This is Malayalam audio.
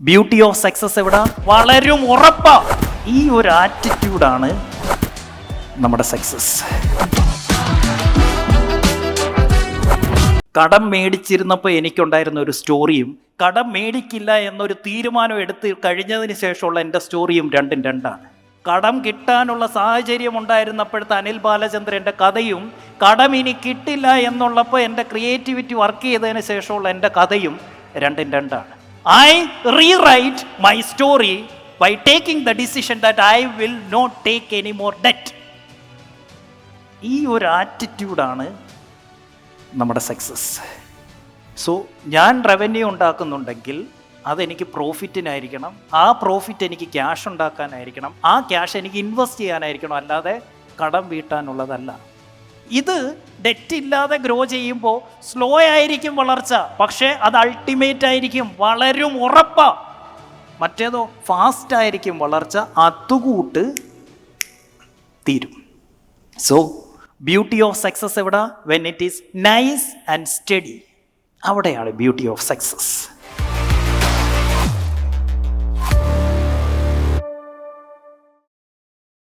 ബ്യൂട്ടി ഓഫ് സക്സസ് എവിടെ വളരും ഉറപ്പാ. ഈ ഒരു ആറ്റിറ്റ്യൂഡാണ് നമ്മുടെ സക്സസ്. കടം മേടിച്ചിരുന്നപ്പോൾ എനിക്കുണ്ടായിരുന്ന ഒരു സ്റ്റോറിയും കടം മേടിക്കില്ല എന്നൊരു തീരുമാനം എടുത്ത് കഴിഞ്ഞതിന് ശേഷമുള്ള എൻ്റെ സ്റ്റോറിയും രണ്ടും രണ്ടാണ്. കടം കിട്ടാനുള്ള സാഹചര്യം ഉണ്ടായിരുന്നപ്പോഴത്തെ അനിൽ ബാലചന്ദ്രൻ്റെ കഥയും കടം ഇനി കിട്ടില്ല എന്നുള്ളപ്പോൾ എൻ്റെ ക്രിയേറ്റിവിറ്റി വർക്ക് ചെയ്തതിന് ശേഷമുള്ള എൻ്റെ കഥയും രണ്ടും രണ്ടാണ്. I rewrite my story by taking the decision that I will not take any more debt. ഈ ഒരു ആറ്റിറ്റ്യൂഡാണ് നമ്മുടെ സക്സസ്. സോ ഞാൻ റവന്യൂ ഉണ്ടാക്കുന്നുണ്ടെങ്കിൽ അതെനിക്ക് പ്രോഫിറ്റിനായിരിക്കണം, ആ പ്രോഫിറ്റ് എനിക്ക് ക്യാഷ് ഉണ്ടാക്കാനായിരിക്കണം, ആ ക്യാഷ് എനിക്ക് ഇൻവെസ്റ്റ് ചെയ്യാനായിരിക്കണം, അല്ലാതെ കടം വീട്ടാനുള്ളതല്ല. ഇത് ഡെറ്റ് ഇല്ലാതെ ഗ്രോ ചെയ്യുമ്പോൾ സ്ലോ ആയിരിക്കും വളർച്ച, പക്ഷേ അത് അൾട്ടിമേറ്റ് ആയിരിക്കും, വളരും ഉറപ്പാ. മറ്റേതോ ഫാസ്റ്റ് ആയിരിക്കും വളർച്ച, അതുകൂട്ട് തീരും. സോ ബ്യൂട്ടി ഓഫ് സക്സസ് എവിടെ? When it is nice and study, അവിടെയാണ് ബ്യൂട്ടി ഓഫ് സക്സസ്.